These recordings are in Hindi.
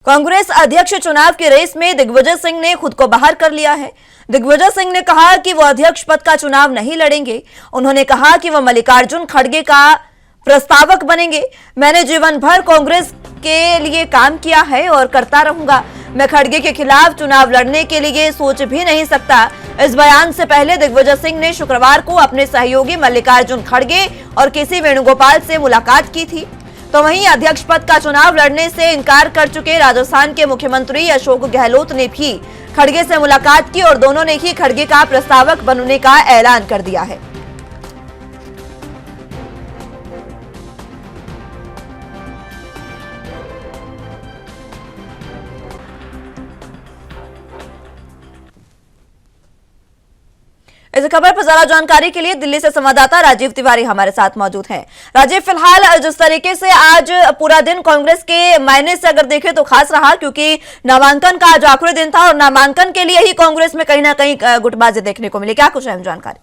कांग्रेस अध्यक्ष चुनाव की रेस में दिग्विजय सिंह ने खुद को बाहर कर लिया है। दिग्विजय सिंह ने कहा कि वो अध्यक्ष पद का चुनाव नहीं लड़ेंगे। उन्होंने कहा कि वो मल्लिकार्जुन खड़गे का प्रस्तावक बनेंगे। मैंने जीवन भर कांग्रेस के लिए काम किया है और करता रहूंगा। मैं खड़गे के खिलाफ चुनाव लड़ने के लिए सोच भी नहीं सकता। इस बयान से पहले दिग्विजय सिंह ने शुक्रवार को अपने सहयोगी मल्लिकार्जुन खड़गे और केसी वेणुगोपाल से मुलाकात की थी। तो वहीं अध्यक्ष पद का चुनाव लड़ने से इनकार कर चुके राजस्थान के मुख्यमंत्री अशोक गहलोत ने भी खड़गे से मुलाकात की और दोनों ने ही खड़गे का प्रस्तावक बनने का ऐलान कर दिया है। इस खबर पर ज्यादा जानकारी के लिए दिल्ली से संवाददाता राजीव तिवारी हमारे साथ मौजूद हैं। राजीव, फिलहाल जिस तरीके से आज पूरा दिन कांग्रेस के मायने से अगर देखें तो खास रहा, क्योंकि नामांकन का आज आखिरी दिन था और नामांकन के लिए ही कांग्रेस में कहीं ना कहीं गुटबाजी देखने को मिली। क्या कुछ अहम जानकारी?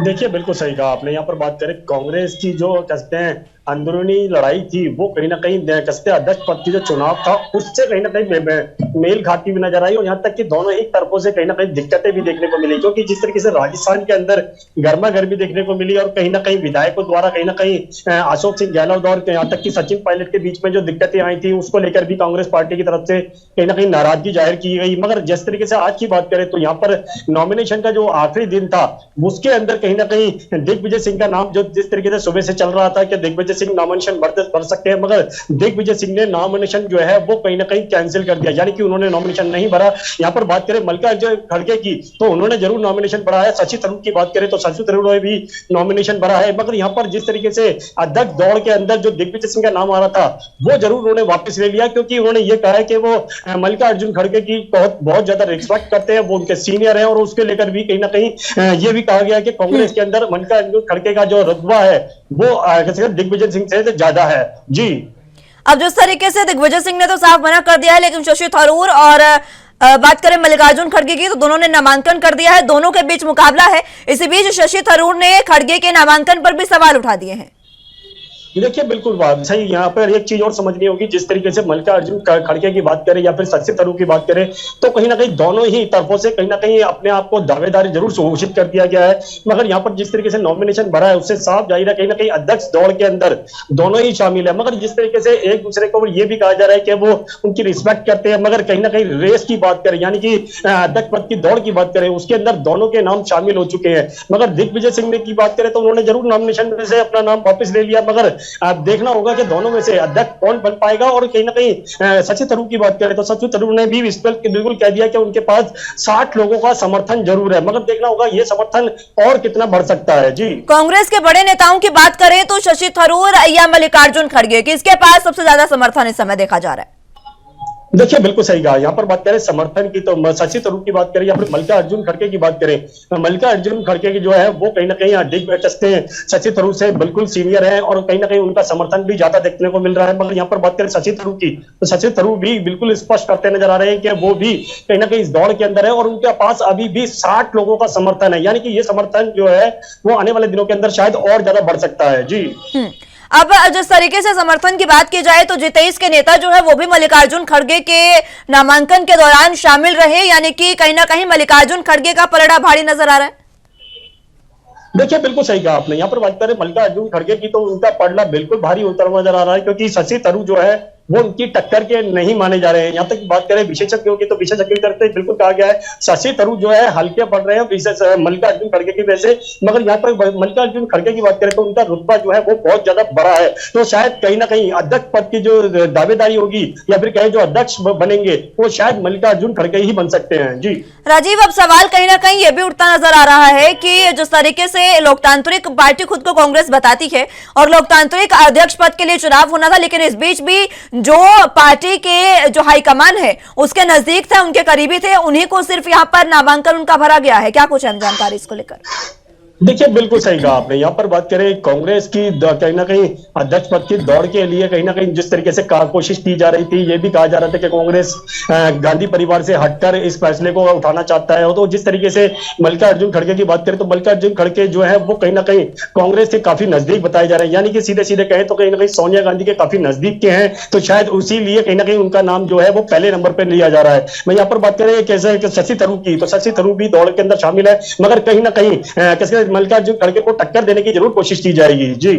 देखिए, बिल्कुल सही कहा आपने। यहाँ पर बात करें कांग्रेस की, जो कहते हैं अंदरूनी लड़ाई थी, वो कहीं ना कहीं कसते अध्यक्ष पद की जो चुनाव था उससे कहीं ना कहीं मेल खाती हुई नजर आई और यहाँ तक कि दोनों ही तरफों से कहीं ना कहीं दिक्कतें भी देखने को मिली, क्योंकि जिस तरीके से राजस्थान के अंदर गर्मा गर्मी देखने को मिली और कहीं ना कहीं विधायकों द्वारा कहीं ना कहीं अशोक सिंह गहलोत और यहाँ तक कि सचिन पायलट के बीच में जो दिक्कतें आई थी उसको लेकर भी कांग्रेस पार्टी की तरफ से कहीं ना कहीं नाराजगी जाहिर की गई। मगर जिस तरीके से आज की बात करें तो यहाँ पर नॉमिनेशन का जो आखिरी दिन था उसके अंदर कहीं ना कहीं दिग्विजय सिंह का नाम, जो जिस तरीके से सुबह से चल रहा था कि दिग्विजय सिंह नॉमिनेशन भर सकते हैं, मगर दिग्विजय सिंह ने नॉमिनेशन जो है वो कहीं ना कहीं कैंसिल कर दिया, यानी कि उन्होंने नॉमिनेशन नहीं भरा। यहाँ पर बात करें मल्लिकार्जुन खड़गे की तो उन्होंने जरूर नॉमिनेशन भरा है। शशि थरूर की बात करें तो शशि थरूर ने भी नॉमिनेशन भरा है, मगर यहाँ पर जिस तरीके से अध्यक्ष दौड़ के अंदर जो दिग्विजय सिंह का नाम आ रहा था वो जरूर उन्होंने वापस ले लिया, क्योंकि उन्होंने ये कहा है कि वो मल्लिकार्जुन खड़गे की बहुत ज्यादा रिस्पेक्ट करते हैं, वो उनके सीनियर है और उसके लेकर भी कहीं ना कहीं ये भी कहा गया कि कांग्रेस के अंदर मल्लिकार्जुन खड़गे का जो रुतबा है वो दिग्विजय सिंह से ज्यादा है। जी, अब जिस तरीके से दिग्विजय सिंह ने तो साफ मना कर दिया है, लेकिन शशि थरूर और बात करें मल्लिकार्जुन खड़गे की तो दोनों ने नामांकन कर दिया है। दोनों के बीच मुकाबला है। इसी बीच शशि थरूर ने खड़गे के नामांकन पर भी सवाल उठा दिए हैं। देखिए, बिल्कुल बात सही। यहाँ पर एक चीज और समझनी होगी, जिस तरीके से मल्लिकार्जुन खड़गे की बात करें या फिर शशि थरूर की बात करें तो कहीं ना कहीं दोनों ही तरफों से कहीं ना कहीं अपने आप को दावेदारी जरूर घोषित कर दिया गया है, मगर यहाँ पर जिस तरीके से नॉमिनेशन भरा है उससे साफ जाहिर है कहीं ना कहीं अध्यक्ष दौड़ के अंदर दोनों ही शामिल है। मगर जिस तरीके से एक दूसरे को ये भी कहा जा रहा है कि वो उनकी रिस्पेक्ट करते हैं, मगर कहीं ना कहीं रेस की बात करें यानी कि अध्यक्ष पद की दौड़ की बात करें उसके अंदर दोनों के नाम शामिल हो चुके हैं। मगर दिग्विजय सिंह की बात करें तो उन्होंने जरूर नॉमिनेशन में से अपना नाम वापस ले लिया, मगर देखना होगा कि दोनों में से अध्यक्ष कौन बन पाएगा। और कहीं ना कहीं शशि थरूर की बात करें तो शशि थरूर ने भी इस पर बिल्कुल कह दिया कि उनके पास 60 लोगों का समर्थन जरूर है, मगर देखना होगा ये समर्थन और कितना बढ़ सकता है। जी, कांग्रेस के बड़े नेताओं की बात करें तो शशि थरूर या मल्लिकार्जुन खड़गे, किसके पास सबसे ज्यादा समर्थन इस समय देखा जा रहा है? देखिए, बिल्कुल सही कहा। यहाँ पर बात करें समर्थन की तो शशि थरूर की बात करें या फिर मल्लिकार्जुन खड़गे की बात करें तो मल्लिकार्जुन खड़गे की जो है वो कहीं ना कहीं शशि थरूर से बिल्कुल सीनियर है और कहीं ना कहीं उनका समर्थन भी ज्यादा देखने को मिल रहा है। मगर यहाँ पर बात करें शशि थरूर की तो शशि थरूर भी बिल्कुल स्पष्ट करते नजर आ रहे हैं कि वो भी कहीं ना कहीं इस दौड़ के अंदर है और उनके पास अभी भी 60 लोगों का समर्थन है, यानी कि ये समर्थन जो है वो आने वाले दिनों के अंदर शायद और ज्यादा बढ़ सकता है। जी, अब जिस तरीके से समर्थन की बात की जाए तो J23 के नेता जो है वो भी मल्लिकार्जुन खड़गे के नामांकन के दौरान शामिल रहे, यानी कि कहीं ना कहीं मल्लिकार्जुन खड़गे का पलड़ा भारी नजर आ रहा है। देखिए, बिल्कुल सही कहा आपने। यहाँ पर बात करें मल्लिकार्जुन खड़गे की तो उनका पलड़ा बिल्कुल भारी उतर नजर आ रहा है, क्योंकि शशि थरूर जो है वो उनकी टक्कर के नहीं माने जा रहे हैं। यहाँ तक बात करें विशेषज्ञों की तो विशेषज्ञों की तरफ से बिल्कुल कहा गया है शशि थरूर जो है हल्के पड़ रहे हैं मल्लिकार्जुन खड़गे की वजह से, मगर यहाँ पर मल्लिकार्जुन खड़गे की बात करें तो उनका रुतबा जो है वो बहुत ज्यादा बड़ा है, तो शायद कहीं ना कहीं अध्यक्ष पद की जो दावेदारी होगी या फिर कहीं जो अध्यक्ष बनेंगे वो शायद मल्लिकार्जुन खड़गे ही बन सकते हैं। जी, राजीव, अब सवाल कहीं ना कहीं ये भी उठता नजर आ रहा है कि जिस तरीके से लोकतांत्रिक पार्टी खुद को कांग्रेस बताती है और लोकतांत्रिक अध्यक्ष पद के लिए चुनाव होना था, लेकिन इस बीच भी जो पार्टी के जो हाईकमान है उसके नजदीक थे, उनके करीबी थे, उन्हीं को सिर्फ यहाँ पर नामांकन उनका भरा गया है। क्या कुछ अहम जानकारी इसको लेकर? देखिए बिल्कुल सही कहा आपने। यहाँ पर बात करें कांग्रेस की, कहीं ना कहीं अध्यक्ष पद की दौड़ के लिए कहीं ना कहीं जिस तरीके से कोशिश की जा रही थी, ये भी कहा जा रहा था कि कांग्रेस गांधी परिवार से हटकर इस फैसले को उठाना चाहता है। तो जिस तरीके से मल्लिकार्जुन खड़गे की बात करें तो मल्लिकार्जुन खड़गे जो है वो कहीं ना कहीं कांग्रेस के काफी नजदीक बताए जा रहे हैं, यानी कि सीधे सीधे कहें तो कहीं ना कहीं सोनिया गांधी के काफी नजदीक के हैं। तो शायद उसी लिए कहीं ना कहीं उनका नाम जो है वो पहले नंबर पर लिया जा रहा है। मैं यहाँ पर बात करें कैसे शशि थरूर की, तो शशि थरूर भी दौड़ के अंदर शामिल है, मगर कहीं ना कहीं कैसे मल्लिकार्जुन खड़गे को टक्कर देने की जरूर कोशिश की जाएगी। जी।